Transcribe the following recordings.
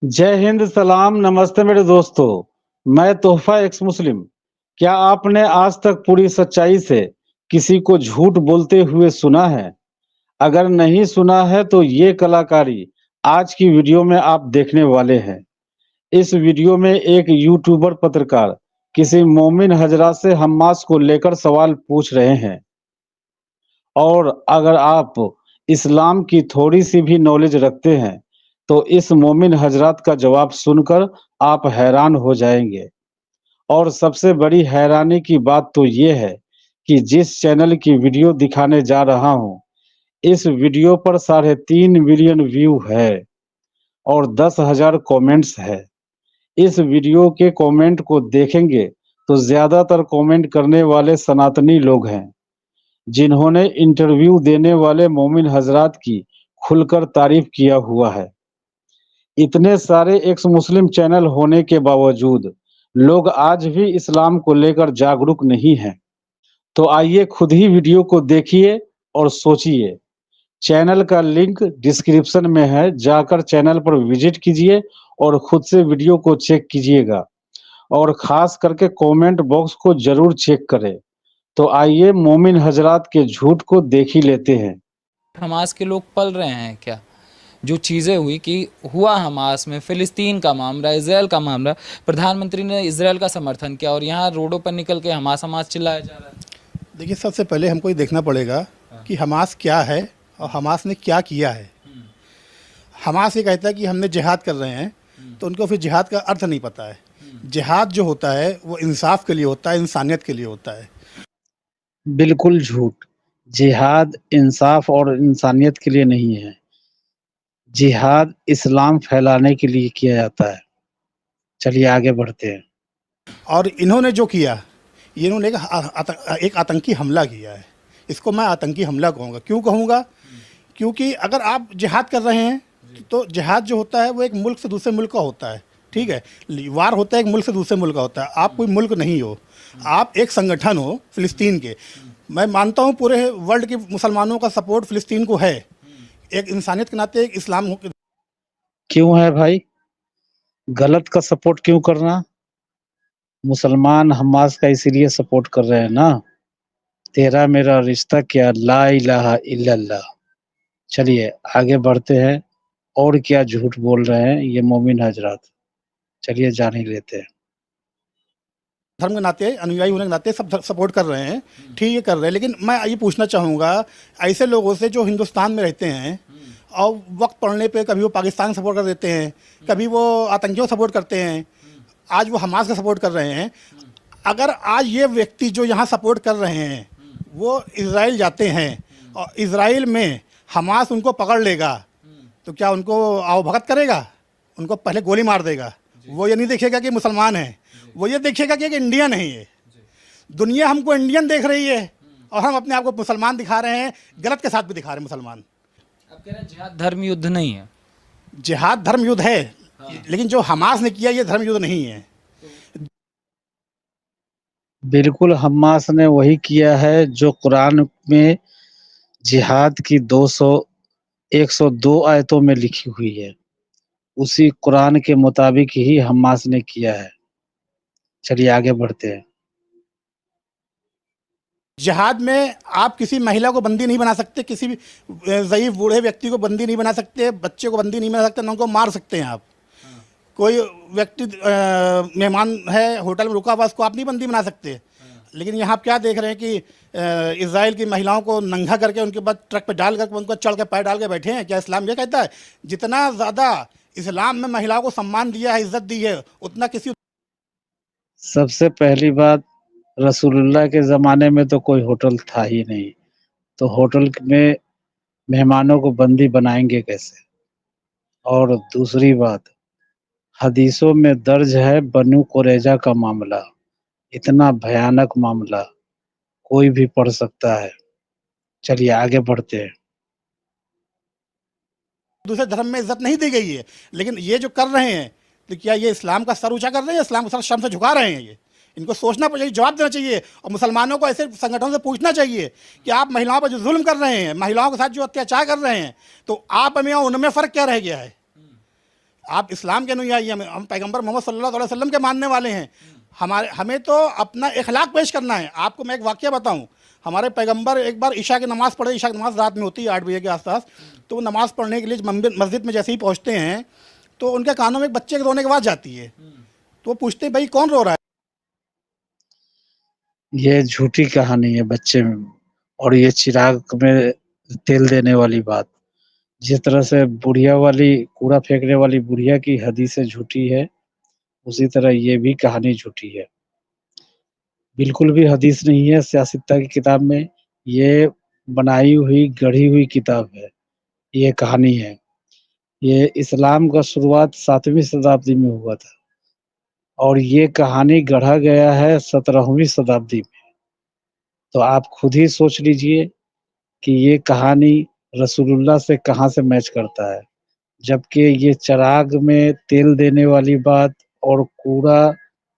जय हिंद, सलाम, नमस्ते मेरे दोस्तों। मैं तोहफ़ा एक्स मुस्लिम। क्या आपने आज तक पूरी सच्चाई से किसी को झूठ बोलते हुए सुना है? अगर नहीं सुना है तो ये कलाकारी आज की वीडियो में आप देखने वाले हैं। इस वीडियो में एक यूट्यूबर पत्रकार किसी मोमिन हजरा से हम्मास को लेकर सवाल पूछ रहे हैं और अगर आप इस्लाम की थोड़ी-सी भी नॉलेज रखते हैं, तो इस मोमिन हज़रात का जवाब सुनकर आप हैरान हो जाएँगे। और सबसे बड़ी हैरानी की बात तो ये है कि जिस चैनल की वीडियो दिखाने जा रहा हूँ, इस वीडियो पर 3.5 मिलियन व्यू है और 10,000 कमेंट्स है। इस वीडियो के कमेंट को देखेंगे, तो ज़्यादातर कमेंट करने वाले सनातनी लोग हैं। जिन्होंने इंटरव्यू देने वाले मोमिन हजरात की खुलकर तारीफ किया हुआ है। इतने सारे एक्स मुस्लिम चैनल होने के बावजूद लोग आज भी इस्लाम को लेकर जागरूक नहीं हैं। तो आइए खुद ही वीडियो को देखिए और सोचिए। चैनल का लिंक डिस्क्रिप्शन में है, जाकर चैनल पर विजिट कीजिए और खुद से वीडियो को चेक कीजिएगा और खास करके कमेंट बॉक्स को जरूर चेक करें। तो आइए मोमिन हजरात के झूठ को देख ही लेते हैं। हमास के लोग पल रहे हैं क्या? जो चीज़ें हुई कि हुआ हमास में, फ़िलिस्तीन का मामला, इज़राइल का मामला, प्रधानमंत्री ने इज़राइल का समर्थन किया और यहाँ रोडों पर निकल के हमास हमास चिल्लाया जा रहा है। देखिए, सबसे पहले हमको ये देखना पड़ेगा कि हमास क्या है और हमास ने क्या किया है। हमास ये कहता है कि हमने जिहाद कर रहे हैं, तो उनको फिर जिहाद का अर्थ नहीं पता है। जिहाद जो होता है वो इंसाफ के लिए होता है, इंसानियत के लिए होता है। बिल्कुल झूठ। जिहाद इंसाफ और इंसानियत के लिए नहीं है। जिहाद इस्लाम फैलाने के लिए किया जाता है। चलिए आगे बढ़ते हैं। और इन्होंने जो किया, ये इन्होंने एक आतंकी हमला किया है। इसको मैं आतंकी हमला कहूँगा। क्यों कहूँगा? क्योंकि अगर आप जिहाद कर रहे हैं तो जिहाद जो होता है वो एक मुल्क से दूसरे मुल्क का होता है, ठीक है। वार होता है एक मुल्क से दूसरे मुल्क का होता है। आप कोई मुल्क नहीं हो, आप एक संगठन हो फ़िलिस्तीन के। मैं मानता हूँ पूरे वर्ल्ड के मुसलमानों का सपोर्ट फ़िलिस्तीन को है, एक इंसानियत के नाते, एक इस्लाम के। क्यों है भाई? गलत का सपोर्ट क्यों करना? मुसलमान हमास का इसीलिए सपोर्ट कर रहे हैं ना। तेरा मेरा रिश्ता क्या ला इलाहा इल्लल्लाह। चलिए आगे बढ़ते हैं और क्या झूठ बोल रहे हैं ये मोमिन हजरात। चलिए जान ही लेते हैं। धर्म के नाते, अनुयायी होने के नाते सब सपोर्ट कर रहे हैं, ठीक है, कर रहे हैं। लेकिन मैं ये पूछना चाहूँगा ऐसे लोगों से जो हिंदुस्तान में रहते हैं और वक्त पड़ने पे कभी वो पाकिस्तान सपोर्ट कर देते हैं, कभी वो आतंकियों को सपोर्ट करते हैं, आज वो हमास का सपोर्ट कर रहे हैं। अगर आज ये व्यक्ति जो यहाँ सपोर्ट कर रहे हैं वो इज़राइल जाते हैं और इज़राइल में हमास उनको पकड़ लेगा, तो क्या उनको आवभगत करेगा? उनको पहले गोली मार देगा। वो ये नहीं देखेगा कि मुसलमान है, वो ये देखेगा कि एक इंडियन है। ये दुनिया हमको इंडियन देख रही है और हम अपने आप को मुसलमान दिखा रहे हैं, गलत के साथ भी दिखा रहे हैं मुसलमान। अब कह रहे हैं जिहाद धर्म युद्ध नहीं है। जिहाद धर्म युद्ध है, लेकिन जो हमास ने किया ये धर्म युद्ध नहीं है। बिल्कुल हमास ने वही किया है जो कुरान में जिहाद की 102 आयतों में लिखी हुई है। उसी कुरान के मुताबिक ही हमास ने किया है। चलिए आगे बढ़ते हैं। जिहाद में आप किसी महिला को बंदी नहीं बना सकते, किसी भी ज़ईफ़ बूढ़े व्यक्ति को बंदी नहीं बना सकते, बच्चे को बंदी नहीं बना सकते, ना उनको मार सकते हैं आप। कोई व्यक्ति मेहमान है होटल में रुका हुआ, उसको आप नहीं बंदी बना सकते। लेकिन यहाँ आप क्या देख रहे हैं कि इज़राइल की महिलाओं को नंगा करके उनके बाद ट्रक पे डाल करके उनको चढ़ के पैर डाल के बैठे हैं। क्या इस्लाम ये कहता है? जितना ज़्यादा इस्लाम में महिलाओं को सम्मान दिया है, इज़्ज़त दी है, उतना किसी। सबसे पहली बात, रसूलुल्लाह के ज़माने में तो कोई होटल था ही नहीं, तो होटल में मेहमानों को बंदी बनाएँगे कैसे? और दूसरी बात, हदीसों में दर्ज है बनु कुरैज़ा का मामला, इतना भयानक मामला कोई भी पढ़ सकता है। चलिए आगे बढ़ते हैं। दूसरे धर्म में इज्जत नहीं दी गई है, लेकिन ये जो कर रहे हैं, तो क्या ये इस्लाम का सर ऊंचा कर रहे हैं? इस्लाम का सर शर्म से झुका रहे हैं? ये इनको सोचना चाहिए, जवाब देना चाहिए। और मुसलमानों को ऐसे संगठनों से पूछना चाहिए कि आप महिलाओं पर जो जुल्म कर रहे हैं, महिलाओं के साथ जो अत्याचार कर रहे हैं, तो आप में और उनमें फ़र्क क्या रह गया है? आप इस्लाम के अनुयायी हैं, हम पैगंबर मोहम्मद सल्लल्लाहु अलैहि वसल्लम के मानने वाले हैं। हमें तो अपना इखलाक पेश करना है। आपको मैं एक वाक़या बताऊं, हमारे पैगंबर एक बार ईशा की नमाज़ पढ़े, ईशा की नमाज़ रात में होती है 8 बजे के आसपास, तो वो नमाज़ पढ़ने के लिए मस्जिद में जैसे ही पहुँचते हैं तो उनके कानों में एक बच्चे के रोने की आवाज़ जाती है। तो वो पूछते हैं भाई कौन रो रहा है। ये झूठी कहानी है बच्चे में, और ये चिराग में तेल देने वाली बात। जिस तरह से बुढ़िया वाली कूड़ा फेंकने वाली बुढ़िया की हदीसें झूठी है, उसी तरह ये भी कहानी झूठी है। बिल्कुल भी हदीस नहीं है सियासतता की किताब में, ये बनाई हुई गढ़ी हुई किताब है, ये कहानी है। ये इस्लाम का शुरुआत 7वीं शताब्दी में हुआ था और ये कहानी गढ़ा गया है 17वीं शताब्दी में। तो आप खुद ही सोच लीजिए कि ये कहानी रसूलुल्लाह से कहाँ से मैच करता है। जबकि ये चिराग में तेल देने वाली बात और कूड़ा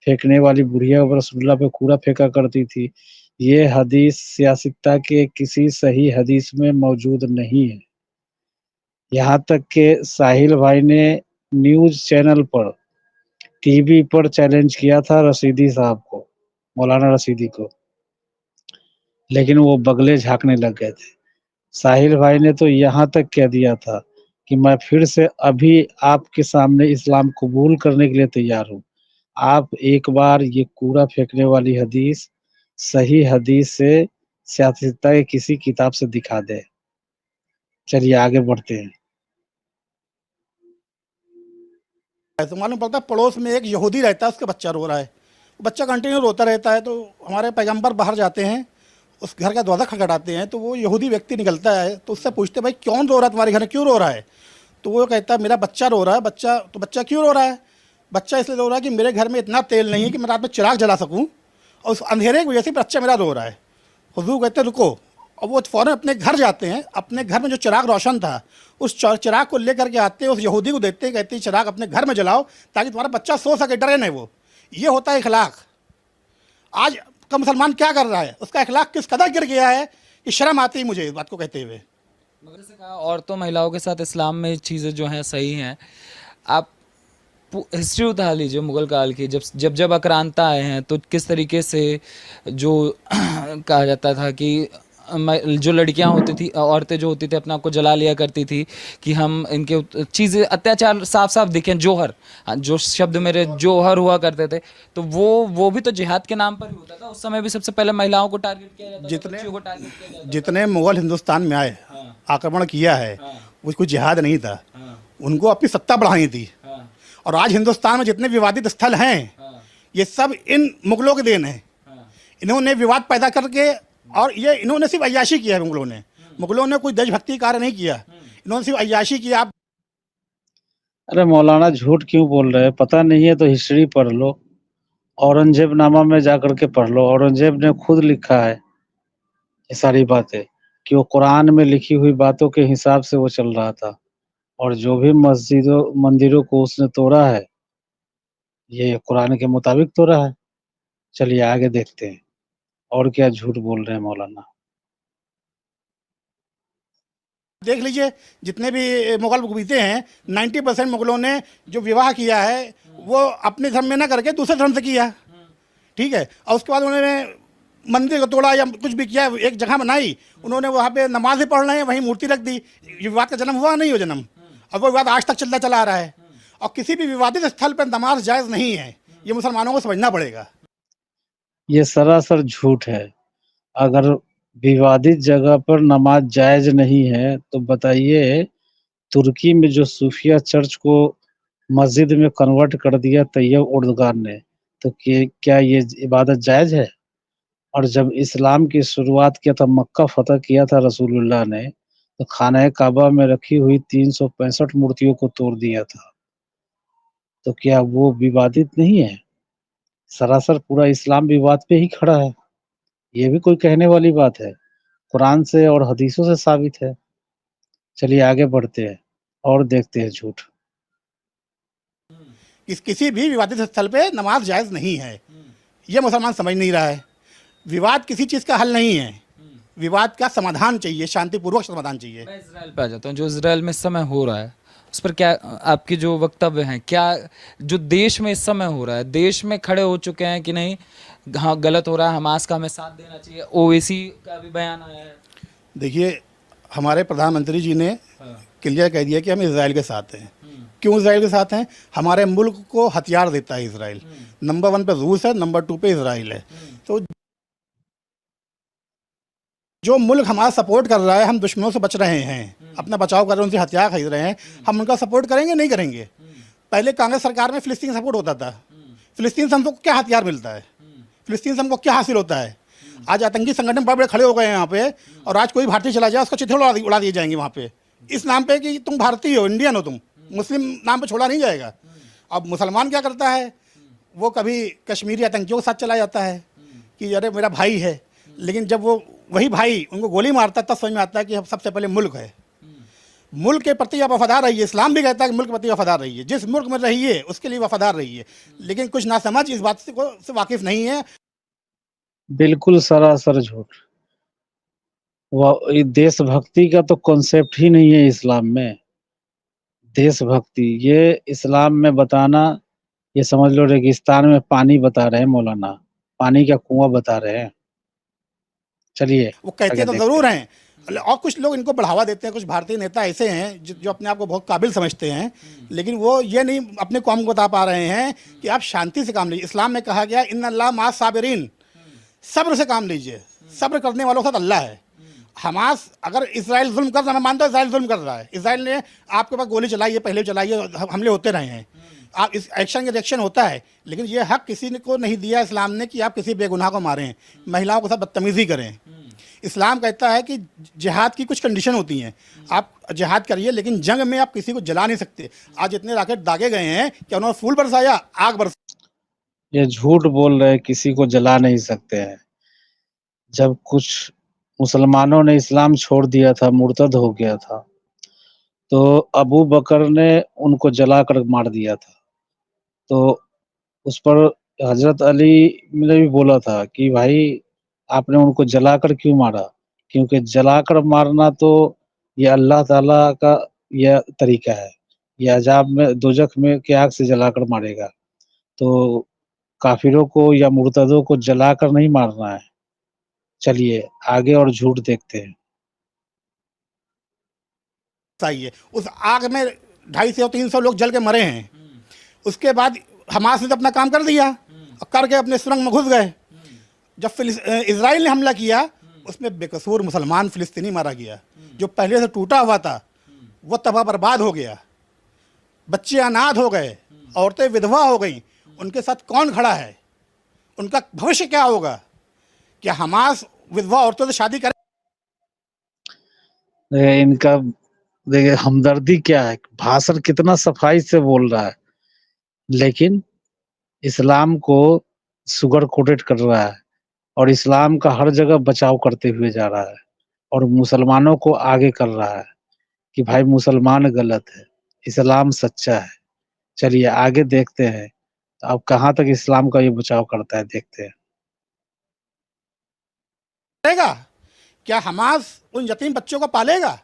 फेंकने वाली बुढ़िया रसूलुल्लाह पे कूड़ा फेंका करती थी, ये हदीस सियासतता के किसी सही हदीस में मौजूद नहीं है। यहाँ तक कि साहिल भाई ने न्यूज़ चैनल पर, टीवी पर चैलेंज किया था रशीदी साहब को, मौलाना रशीदी को, लेकिन वो बगले झाँकने लग गए थे। साहिल भाई ने तो यहाँ तक कह दिया था कि मैं फिर से अभी आपके सामने इस्लाम कबूल करने के लिए तैयार हूँ। आप एक बार ये कूड़ा फेंकने वाली हदीस सही हदीस से सियासतता की किसी किताब से दिखा दें। चलिए आगे बढ़ते हैं। तो मालूम पड़ता है पड़ोस में एक यहूदी रहता है, उसका बच्चा रो रहा है, बच्चा कंटिन्यू रोता रहता है। तो हमारे पैगंबर बाहर जाते हैं, उस घर का दरवाज़ा खटखटाते हैं, तो वो यहूदी व्यक्ति निकलता है। तो उससे पूछते भाई कौन रो रहा है तुम्हारे घर में, क्यों रो रहा है? तो वो कहता है मेरा बच्चा रो रहा है। बच्चा क्यों रो रहा है? बच्चा इसलिए रो रहा है कि मेरे घर में इतना तेल नहीं है कि मैं रात में चिराग जला सकूँ, और उस अंधेरे की वजह से बच्चा मेरा रो रहा है। हुजूर कहते हैं रुको, और वो फ़ौरन अपने घर जाते हैं। अपने घर में जो चिराग रोशन था उस चिराग को लेकर के आते हैं, उस यहूदी को देते हैं, कहते हैं चिराग अपने घर में जलाओ ताकि तुम्हारा बच्चा सो सके, डरे नहीं वो। ये होता है इखलाक। आज का मुसलमान क्या कर रहा है, उसका इखलाक किस कदर गिर गया है कि शर्म आती है मुझे इस बात को कहते हुए। मगर जैसे कहा औरतों महिलाओं के साथ इस्लाम में चीज़ें जो हैं सही हैं। आप हिस्ट्री उतार लीजिए मुग़ल काल की, जब आक्रांता आए हैं तो किस तरीके से जो कहा जाता था कि जो लड़कियां होती थी, औरतें जो होती थी अपना आपको जला लिया करती थी कि हम इनके चीज़ें अत्याचार साफ साफ दिखें। जोहर, जो शब्द मेरे जोहर हुआ करते थे, तो वो भी तो जिहाद के नाम पर ही होता था। उस समय भी सबसे पहले महिलाओं को टारगेट किया जाता था, बच्चियों को टारगेट किया जाता था। जितने मुग़ल हिंदुस्तान में आए, आक्रमण किया है, वो कोई जिहाद नहीं था, उनको अपनी सत्ता बढ़ानी थी। और आज हिंदुस्तान में जितने विवादित स्थल हैं, ये सब इन मुग़लों की देन है। इन्होंने विवाद पैदा करके, और ये इन्होंने सिर्फ अय्याशी किया है। मुग़लों ने कोई देशभक्ति कार्य नहीं किया, इन्होंने सिर्फ अय्याशी किया। आप अरे मौलाना झूठ क्यों बोल रहे हैं? पता नहीं है तो हिस्ट्री पढ़ लो, औरंगजेब नामा में जाकर के पढ़ लो। औरंगजेब ने खुद लिखा है ये सारी बातें कि वो कुरान में लिखी हुई बातों के हिसाब से वो चल रहा था, और जो भी मस्जिदों मंदिरों को उसने तोड़ा है, ये कुरान के मुताबिक तोड़ा है। चलिए आगे देखते हैं और क्या झूठ बोल रहे हैं मौलाना। देख लीजिए, जितने भी मुग़ल बीते हैं, 90% मुग़लों ने जो विवाह किया है वो अपने धर्म में ना करके दूसरे धर्म से किया। ठीक है, और उसके बाद उन्होंने मंदिर को तोड़ा या कुछ भी किया, एक जगह बनाई, उन्होंने वहाँ पे नमाज भी पढ़ रहे हैं, वहीं मूर्ति रख दी। ये विवाद का जन्म हुआ नहीं, हो जन्म, और वो विवाद आज तक चलता चला आ रहा है। और किसी भी विवादित स्थल पर नमाज जायज़ नहीं है, ये मुसलमानों को समझना पड़ेगा। ये सरासर झूठ है। अगर विवादित जगह पर नमाज जायज़ नहीं है तो बताइए, तुर्की में जो सूफिया चर्च को मस्जिद में कन्वर्ट कर दिया तैयब उर्दगान ने, तो क्या ये इबादत जायज़ है? और जब इस्लाम की शुरुआत किया था, मक्का फ़तह किया था रसूलुल्लाह ने, तो खाना काबा में रखी हुई 365 मूर्तियों को तोड़ दिया था। तो क्या वो विवादित नहीं है? सरासर पूरा इस्लाम विवाद पे ही खड़ा है। ये भी कोई कहने वाली बात है? कुरान से और हदीसों से साबित है। चलिए आगे बढ़ते हैं और देखते हैं झूठ। किसी भी विवादित स्थल पे नमाज जायज़ नहीं है, ये मुसलमान समझ नहीं रहा है। विवाद किसी चीज़ का हल नहीं है, विवाद का समाधान चाहिए, शांतिपूर्वक समाधान चाहिए। मैं इजराइल पे आ जाता हूँ। जो इजराइल में इस समय हो रहा है, उस पर क्या आपके जो वक्तव्य हैं, क्या जो देश में इस समय हो रहा है, देश में खड़े हो चुके हैं कि नहीं हाँ गलत हो रहा है, हमास का हमें साथ देना चाहिए, ओवैसी का भी बयान आया है। देखिए, हमारे प्रधानमंत्री जी ने हाँ। क्लियर कह दिया कि हम इसराइल के साथ हैं। क्यों इसराइल के साथ हैं? हमारे मुल्क को हथियार देता है इसराइल। नंबर 1 पे रूस है, नंबर 2 पे इसराइल है। तो जो मुल्क हमारा सपोर्ट कर रहा है, हम दुश्मनों से बच रहे हैं, अपना बचाव कर रहे हैं, उनसे हथियार खरीद रहे हैं, हम उनका सपोर्ट करेंगे नहीं करेंगे? पहले कांग्रेस सरकार में फिलिस्तीन सपोर्ट होता था। फिलिस्तीन से हमको क्या हथियार मिलता है? फिलिस्तीन से हमको क्या हासिल होता है? आज आतंकी संगठन बड़े बड़े खड़े हो गए हैं यहाँ पे, और आज कोई भारतीय चला जाए उसका चिट्ठे उड़ा दिए जाएंगे वहाँ पे, इस नाम पे कि तुम भारतीय हो, इंडियन हो, तुम मुस्लिम नाम पे छोड़ा नहीं जाएगा। अब मुसलमान क्या करता है? वो कभी कश्मीरी आतंकियों के साथ चला जाता है कि अरे मेरा भाई है, लेकिन जब वो वही भाई उनको गोली मारता है तब समझ में आता है कि सबसे पहले मुल्क है। मुल्क के प्रति आप वफादार रहिए। इस्लाम भी कहता है कि मुल्क के प्रति वफादार रहिए, जिस मुल्क में रहिए उसके लिए वफादार रहिए। लेकिन कुछ नासमझ इस बात से वाकिफ नहीं है। बिल्कुल सरासर झूठ। ये देशभक्ति का तो कॉन्सेप्ट ही नहीं है इस्लाम में। देशभक्ति ये इस्लाम में बताना, ये समझ लो रेगिस्तान में पानी बता रहे हैं मौलाना, पानी का कुआं बता रहे हैं। चलिए वो कहते आगे तो देखते ज़रूर हैं, और कुछ लोग इनको बढ़ावा देते हैं। कुछ भारतीय नेता ऐसे हैं जो अपने आप को बहुत काबिल समझते हैं, लेकिन वो ये नहीं अपने कौम को बता पा रहे हैं कि आप शांति से काम लीजिए। इस्लाम में कहा गया इन्नल्लाह मा साबिरीन, सब्र से काम लीजिए। सब्र करने वालों के साथ अल्लाह है। हमास अगर इसराइल जुल्म कर रहा है, मैं मानता हूँ इसराइल जुल्म कर रहा है। इसराइल ने आपके पास गोली चलाई है, पहले चलाई है, हमले होते रहे हैं, आप इस एक्शन के रिएक्शन होता है, लेकिन ये हक किसी ने को नहीं दिया इस्लाम ने कि आप किसी बेगुनाह को मारें, महिलाओं के साथ बदतमीजी करें। इस्लाम कहता है कि जिहाद की कुछ कंडीशन होती हैं, आप जिहाद करिए, लेकिन जंग में आप किसी को जला नहीं सकते। आज इतने रॉकेट दागे गए हैं कि उन्होंने फूल बरसाया, आग बरसाया। ये झूठ बोल रहे हैं, किसी को जला नहीं सकते हैं। जब कुछ मुसलमानों ने इस्लाम छोड़ दिया था, मुर्तद हो गया था, तो अबू बकर ने उनको जलाकर मार दिया था। तो उस पर हजरत अली ने भी बोला था कि भाई आपने उनको जलाकर क्यों मारा? क्योंकि जलाकर मारना तो ये अल्लाह ताला का यह तरीका है, ये अजाब में दोजख में की आग से जलाकर मारेगा। तो काफिरों को या मुर्तदों को जलाकर नहीं मारना है। चलिए आगे और झूठ देखते हैं। है। उस आग में 250-300 लोग जल के मरे हैं। उसके बाद हमास ने तो अपना काम कर दिया और करके अपने सुरंग में घुस गए। जब इजराइल ने हमला किया, उसमें बेकसूर मुसलमान फिलिस्तीनी मारा गया। जो पहले से टूटा हुआ था वो तबाह बर्बाद हो गया, बच्चे अनाथ हो गए, औरतें विधवा हो गई। उनके साथ कौन खड़ा है? उनका भविष्य क्या होगा? क्या हमास विधवा औरतों से शादी करे? इनका देखिए हमदर्दी क्या है, भाषण कितना सफाई से बोल रहा है, लेकिन इस्लाम को शुगर कोटेड कर रहा है और इस्लाम का हर जगह बचाव करते हुए जा रहा है और मुसलमानों को आगे कर रहा है कि भाई मुसलमान गलत है, इस्लाम सच्चा है। चलिए आगे देखते हैं अब कहाँ तक इस्लाम का ये बचाव करता है, देखते हैं। क्या हमास उन यतीम बच्चों को पालेगा?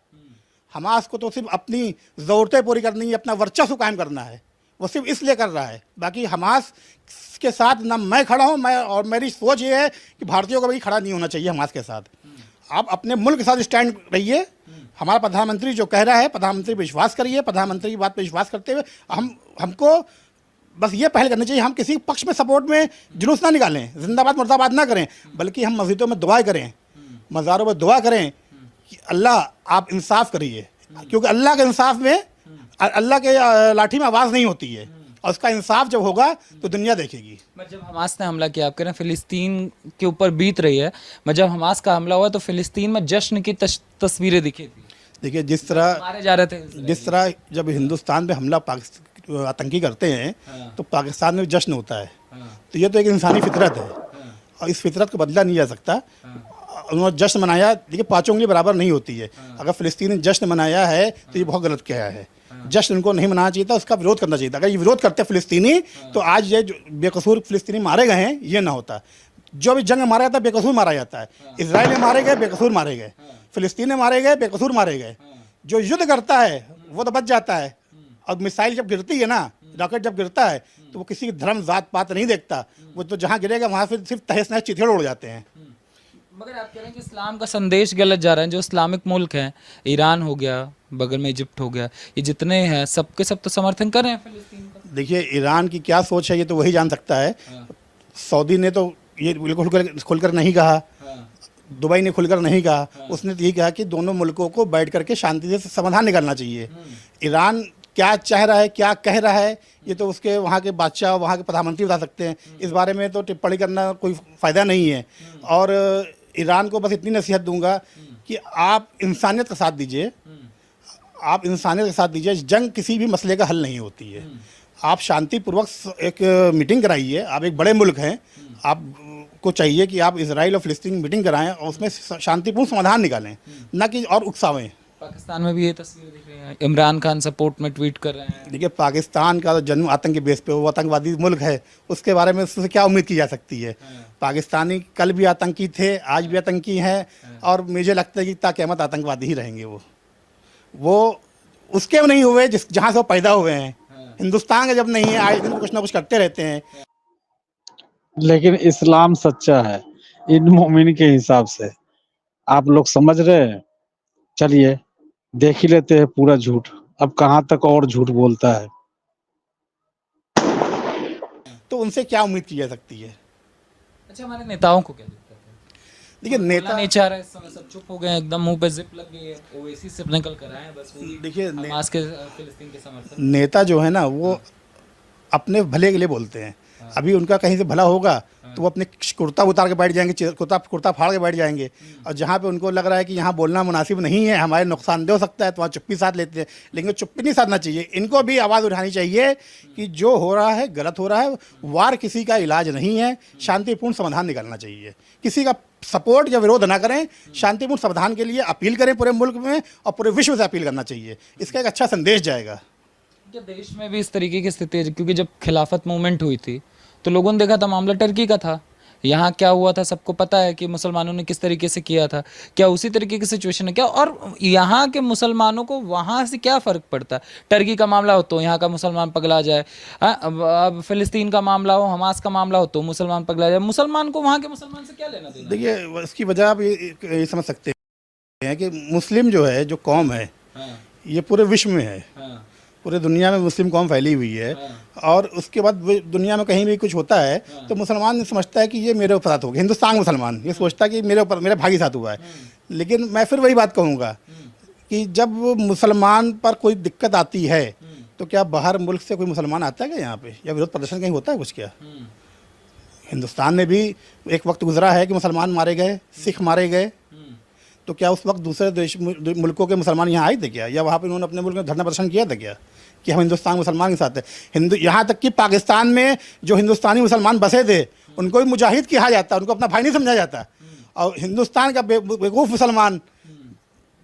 हमास को तो सिर्फ अपनी ज़रूरतें पूरी करनी है, अपना वर्चस्व कायम करना है, वो सिर्फ इसलिए कर रहा है। बाकी हमास के साथ ना मैं खड़ा हूँ, मैं और मेरी सोच ये है कि भारतीयों को भी खड़ा नहीं होना चाहिए हमास के साथ। आप अपने मुल्क के साथ स्टैंड रहिए। हमारा प्रधानमंत्री जो कह रहा है, प्रधानमंत्री पर विश्वास करिए। प्रधानमंत्री की बात पर विश्वास करते हुए हमको बस ये पहल करनी चाहिए, हम किसी पक्ष में सपोर्ट में जुलूस ना निकालें, जिंदाबाद मुर्दाबाद ना करें, बल्कि हम मस्जिदों में दुआ करें, मज़ारों में दुआ करें कि अल्लाह आप इंसाफ करिए। क्योंकि अल्लाह के इंसाफ में, अल्लाह के लाठी में आवाज़ नहीं होती है, और उसका इंसाफ जब होगा तो दुनिया देखेगी। जब हमास ने हमला किया, आप कह रहे हैं फिलिस्तीन के ऊपर बीत रही है, मैं जब हमास का हमला हुआ तो फिलिस्तीन में जश्न की तस्वीरें दिखी थी। देखिए जिस तरह मारे जा रहे थे, जिस तरह जब हिंदुस्तान में हमला आतंकी करते हैं तो पाकिस्तान में जश्न होता है। तो ये तो एक इंसानी फितरत है और इस फितरत को बदला नहीं जा सकता। उन्होंने जश्न मनाया, देखिए पाँचों उंगली बराबर नहीं होती है। अगर फ़िलिस्तीन ने जश्न मनाया है तो ये बहुत गलत किया है। जश्न उनको नहीं मनाना चाहिए था, उसका विरोध करना चाहिए था। अगर ये विरोध करते फ़िलिस्तीनी तो आज ये जो बेकसूर फ़िलिस्तीनी मारे गए हैं ये ना होता। जो भी जंग में मारा जाता है बेकसूर मारा जाता है। इसराइल में मारे गए बेकसूर मारे गए, फ़िलिस्तीन में मारे गए बेकसूर मारे गए। जो युद्ध करता है वो तो बच जाता है, और मिसाइल जब गिरती है ना, रॉकेट जब गिरता है तो वो किसी धर्म जात पात नहीं देखता, वो तो जहाँ गिरेगा वहाँ फिर सिर्फ तहस नहस चिथड़े उड़ जाते हैं। मगर आप कह रहे हैं कि इस्लाम का संदेश गलत जा रहा है। जो इस्लामिक मुल्क हैं, ईरान हो गया, बगल में इजिप्ट हो गया, ये जितने हैं सबके सब तो समर्थन कर रहे हैं फिलिस्तीन का। देखिए ईरान की क्या सोच है ये तो वही जान सकता है। सऊदी ने तो ये बिल्कुल खुलकर नहीं कहा, दुबई ने खुलकर नहीं कहा, उसने तो यही कहा कि दोनों मुल्कों को बैठ करके शांति से समाधान निकालना चाहिए। ईरान क्या चाह रहा है, क्या कह रहा है, ये तो उसके वहाँ के बादशाह, वहाँ के प्रधानमंत्री बता सकते हैं। इस बारे में तो टिप्पणी करना कोई फ़ायदा नहीं है। और ईरान को बस इतनी नसीहत दूंगा कि आप इंसानियत का साथ दीजिए, आप इंसानियत का साथ दीजिए। जंग किसी भी मसले का हल नहीं होती है। आप शांतिपूर्वक एक मीटिंग कराइए, आप एक बड़े मुल्क हैं, आपको चाहिए कि आप इजराइल और फ़िलिस्तीन की मीटिंग कराएं और उसमें शांतिपूर्ण समाधान निकालें, ना कि और उकसावें। पाकिस्तान में भी ये तस्वीर दिख रही है, इमरान खान सपोर्ट में ट्वीट कर रहे हैं। देखिए पाकिस्तान का तो जन्म आतंक के बेस पे, वो आतंकवादी मुल्क है, उसके बारे में उससे क्या उम्मीद की जा सकती है। पाकिस्तानी कल भी आतंकी थे, आज भी आतंकी हैं, और मुझे लगता है कि ता क़यामत आतंकवादी ही रहेंगे। वो उसके नहीं हुए जिस जहाँ से वो पैदा हुए हैं। हिंदुस्तान का जब नहीं है, आए दिन कुछ ना कुछ करते रहते हैं। लेकिन इस्लाम सच्चा है इन मोमिन के हिसाब से, आप लोग समझ रहे हैं। चलिए देख ही लेते हैं पूरा झूठ, अब कहाँ तक और झूठ बोलता है। तो उनसे क्या उम्मीद की जा सकती है। अच्छा, हमारे नेताओं को क्या दिक्कत है? देखिए नेता नहीं चाह रहा है, इस समय सब चुप हो गए हैं, एकदम मुंह पे जिप लग गई है, ओवैसी से निकल कर आए हैं बस। वो देखिए हमास के फिलिस्तीन के समर्थन। नेता जो है ना, वो अपने भले के लिए बोलते हैं। अभी उनका कहीं से भला होगा तो वो अपने कुर्ता उतार के बैठ जाएंगे, कुर्ता फाड़ के बैठ जाएंगे। और जहाँ पे उनको लग रहा है कि यहाँ बोलना मुनासिब नहीं है, हमारे नुकसानदेह हो सकता है, तो वहाँ चुप्पी साध लेते हैं। लेकिन चुप्पी नहीं साधना चाहिए, इनको भी आवाज़ उठानी चाहिए कि जो हो रहा है गलत हो रहा है। वार किसी का इलाज नहीं है, शांतिपूर्ण समाधान निकालना चाहिए। किसी का सपोर्ट या विरोध ना करें, शांतिपूर्ण समाधान के लिए अपील करें पूरे मुल्क में, और पूरे विश्व से अपील करना चाहिए। इसका एक अच्छा संदेश जाएगा। क्या देश में भी इस तरीके की स्थिति है? क्योंकि जब खिलाफत मूवमेंट हुई थी तो लोगों ने देखा था मामला टर्की का था, यहाँ क्या हुआ था सबको पता है कि मुसलमानों ने किस तरीके से किया था। क्या उसी तरीके की सिचुएशन है क्या? और यहाँ के मुसलमानों को वहाँ से क्या फ़र्क पड़ता है? टर्की का मामला हो तो यहाँ का मुसलमान पगला जाए, अब फ़िलिस्तीन का मामला हो, हमास का मामला हो तो मुसलमान पगला जाए। मुसलमान को वहाँ के मुसलमान से क्या लेना देना? देखिए इसकी वजह आप ये समझ सकते हैं कि मुस्लिम जो है, जो कौम है, ये पूरे विश्व में है, पूरे दुनिया में मुस्लिम कौम फैली हुई है। और उसके बाद दुनिया में कहीं भी कुछ होता है तो मुसलमान समझता है कि ये मेरे ऊपर साथ हो गया। हिंदुस्तान मुसलमान ये सोचता है कि मेरे ऊपर, मेरे भाई साथ हुआ है। लेकिन मैं फिर वही बात कहूँगा कि जब मुसलमान पर कोई दिक्कत आती है तो क्या बाहर मुल्क से कोई मुसलमान आता है क्या यहाँ पे, या विरोध प्रदर्शन कहीं होता है कुछ? क्या हिंदुस्तान में भी एक वक्त गुजरा है कि मुसलमान मारे गए, सिख मारे गए, तो क्या उस वक्त दूसरे देश मुल्कों के मुसलमान यहाँ आए थे क्या, या वहाँ पे उन्होंने अपने मुल्क में धरना प्रदर्शन किया था क्या कि हम हिंदुस्तान मुसलमान के साथ है? यहाँ तक कि पाकिस्तान में जो हिंदुस्तानी मुसलमान बसे थे उनको भी मुजाहिद कहा जाता, उनको अपना भाई नहीं समझा जाता। और हिंदुस्तान का बेवकूफ़ मुसलमान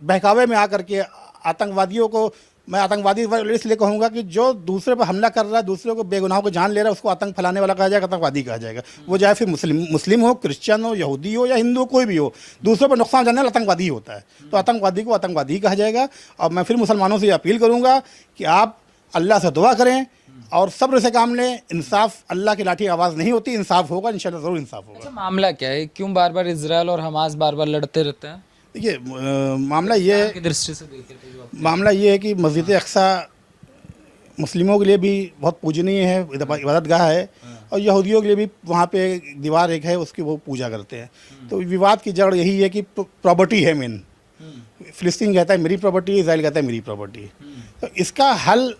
बहकावे में आकर के आतंकवादियों को, मैं आतंकवादी इसलिए कहूँगा कि जो दूसरे पर हमला कर रहा है, दूसरे को बेगुनाहों को जान ले रहा है, उसको आतंक फैलाने वाला कहा जाएगा, आतंकवादी कहा जाएगा। वो चाहे फिर मुस्लिम हो, क्रिश्चियन हो, यहूदी हो या हिंदू, कोई भी हो, दूसरों पर नुकसान जानने वाला आतंकवादी होता है। तो आतंकवादी को आतंकवादी कहा जाएगा। और मैं फिर मुसलमानों से अपील करूँगा कि आप अल्लाह से दुआ करें और सब्र से काम लें। इंसाफ, अल्लाह की लाठी आवाज़ नहीं होती, इंसाफ होगा, इंशाल्लाह ज़रूर इंसाफ होगा। अच्छा, मामला क्या है? क्यों बार बार इजराइल और हमास बार बार लड़ते रहते हैं? देखिए मामला ये है, की दृष्टि से देखें तो मामला ये है कि मस्जिद अक्सा मुस्लिमों के लिए भी बहुत पूजनीय है, इबादत गाह है, और यहूदियों के लिए भी वहाँ पे दीवार एक है, उसकी वो पूजा करते हैं। तो विवाद की जड़ यही है कि प्रॉपर्टी है मेन। फ़िलिस्तीन कहता है मेरी प्रॉपर्टी, इजराइल कहता है मेरी प्रॉपर्टी। तो इसका हल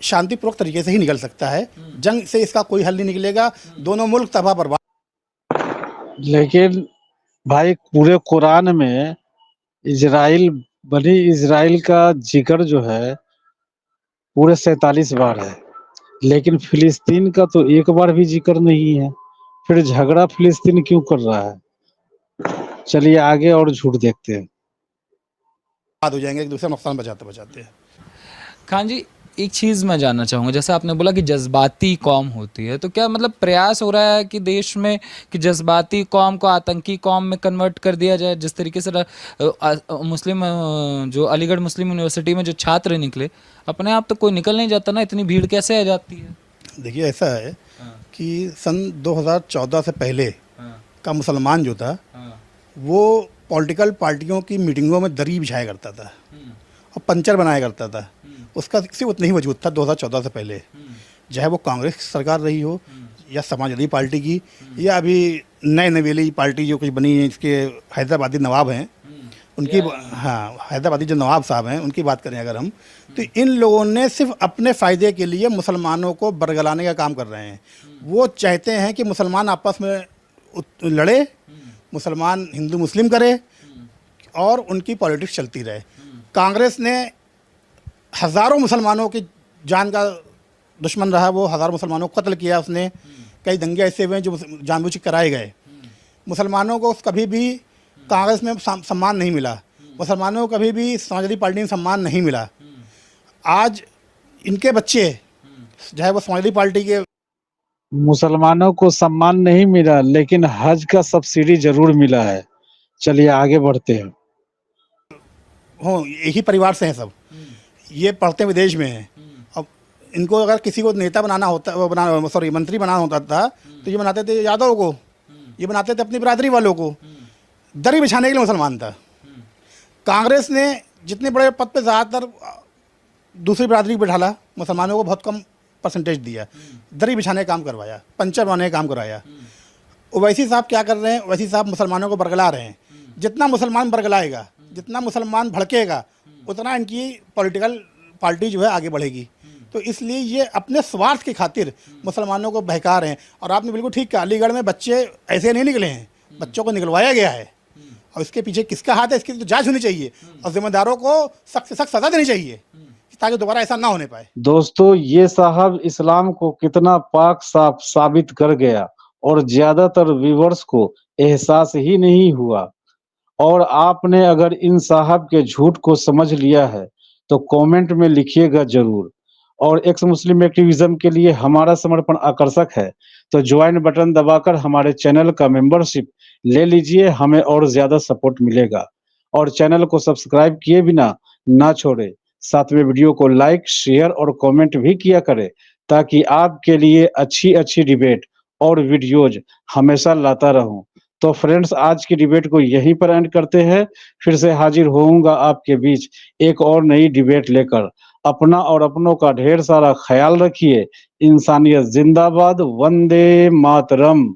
शांतिपूर्वक तरीके से ही निकल सकता है, जंग से इसका कोई हल नहीं निकलेगा। दोनों मुल्क तबाह बर्बाद। लेकिन भाई पूरे कुरान में इजराइल, बनी इजराइल का जिक्र जो है पूरे 47 बार है, लेकिन फिलिस्तीन का तो एक बार भी जिक्र नहीं है। फिर झगड़ा फिलिस्तीन क्यों कर रहा है? चलिए आगे और झूठ देखते हैं। हो जाएंगे, एक दूसरे नुकसान बचाते बचाते। खान जी, एक चीज़ मैं जानना चाहूँगा, जैसे आपने बोला कि जज्बाती कौम होती है, तो क्या मतलब प्रयास हो रहा है कि देश में कि जज्बाती कौम को आतंकी कौम में कन्वर्ट कर दिया जाए? जिस तरीके से मुस्लिम जो अलीगढ़ मुस्लिम यूनिवर्सिटी में जो छात्र निकले, अपने आप तो कोई निकल नहीं जाता ना, इतनी भीड़ कैसे आ जाती है? देखिए ऐसा है कि सन 2014 से पहले का मुसलमान जो था वो पॉलिटिकल पार्टियों की मीटिंगों में दरी बिछाया करता था और पंचर बनाया करता था। उसका किसी उतना ही वजूद था 2014 से पहले, चाहे वो कांग्रेस की सरकार रही हो या समाजवादी पार्टी की या अभी नए नवेली पार्टी जो कुछ बनी है, इसके हैदराबादी नवाब हैं उनकी, हाँ हैदराबादी जो नवाब साहब हैं उनकी बात करें अगर हम, तो इन लोगों ने सिर्फ अपने फ़ायदे के लिए मुसलमानों को बरगलाने का काम कर रहे हैं। वो चाहते हैं कि मुसलमान आपस में लड़े, मुसलमान हिंदू मुस्लिम करे और उनकी पॉलिटिक्स चलती रहे। कांग्रेस ने हज़ारों मुसलमानों की जान का दुश्मन रहा, वो हज़ारों मुसलमानों को कत्ल किया उसने। कई दंगे ऐसे हुए हैं जो जानबूझ के कराए गए। मुसलमानों को कभी भी कांग्रेस में सम्मान नहीं मिला, मुसलमानों को कभी भी समाजवादी पार्टी में सम्मान नहीं मिला। आज इनके बच्चे चाहे वो समाजवादी पार्टी के, मुसलमानों को सम्मान नहीं मिला लेकिन हज का सब्सिडी जरूर मिला है। चलिए आगे बढ़ते हैं। हों एक ही परिवार से हैं सब, ये पढ़ते विदेश में हैं। अब इनको अगर किसी को नेता बनाना होता मंत्री बनाना होता था तो ये बनाते थे यादव को, ये बनाते थे अपनी बिरादरी वालों को। दरी बिछाने के लिए मुसलमान था। कांग्रेस ने जितने बड़े पद पे ज़्यादातर दूसरी बिरादरी को बिठाला, मुसलमानों को बहुत कम परसेंटेज दिया, दरी बिछाने का काम करवाया, पंचर बनाने का काम कराया। ओवैसी साहब क्या कर रहे हैं? ओवैसी साहब मुसलमानों को बरगला रहे हैं। जितना मुसलमान बरगलाएगा, जितना मुसलमान भड़केगा, उतना इनकी पॉलिटिकल पार्टी जो है आगे बढ़ेगी। तो इसलिए ये अपने स्वार्थ की खातिर मुसलमानों को बहका रहे हैं। और आपने बिल्कुल ठीक कहा, अलीगढ़ में बच्चे ऐसे नहीं निकले हैं, बच्चों को निकलवाया गया है और इसके पीछे किसका हाथ है इसकी तो जांच होनी चाहिए और जिम्मेदारों को सख्त से सख्त सजा देनी चाहिए ताकि दोबारा ऐसा ना होने पाए। दोस्तों ये साहब इस्लाम को कितना पाक साफ साबित कर गया और ज्यादातर व्यूवर्स को एहसास ही नहीं हुआ। और आपने अगर इन साहब के झूठ को समझ लिया है तो कमेंट में लिखिएगा जरूर। और एक्स मुस्लिम एक्टिविज्म के लिए हमारा समर्पण आकर्षक है तो ज्वाइन बटन दबाकर हमारे चैनल का मेंबरशिप ले लीजिए, हमें और ज्यादा सपोर्ट मिलेगा। और चैनल को सब्सक्राइब किए बिना ना छोड़े, साथ में वीडियो को लाइक शेयर और कमेंट भी किया करें ताकि आपके लिए अच्छी अच्छी डिबेट और वीडियोज हमेशा लाता रहूं। तो फ्रेंड्स आज की डिबेट को यहीं पर एंड करते हैं। फिर से हाजिर होऊंगा आपके बीच एक और नई डिबेट लेकर। अपना और अपनों का ढेर सारा ख्याल रखिए। इंसानियत जिंदाबाद, वंदे मातरम।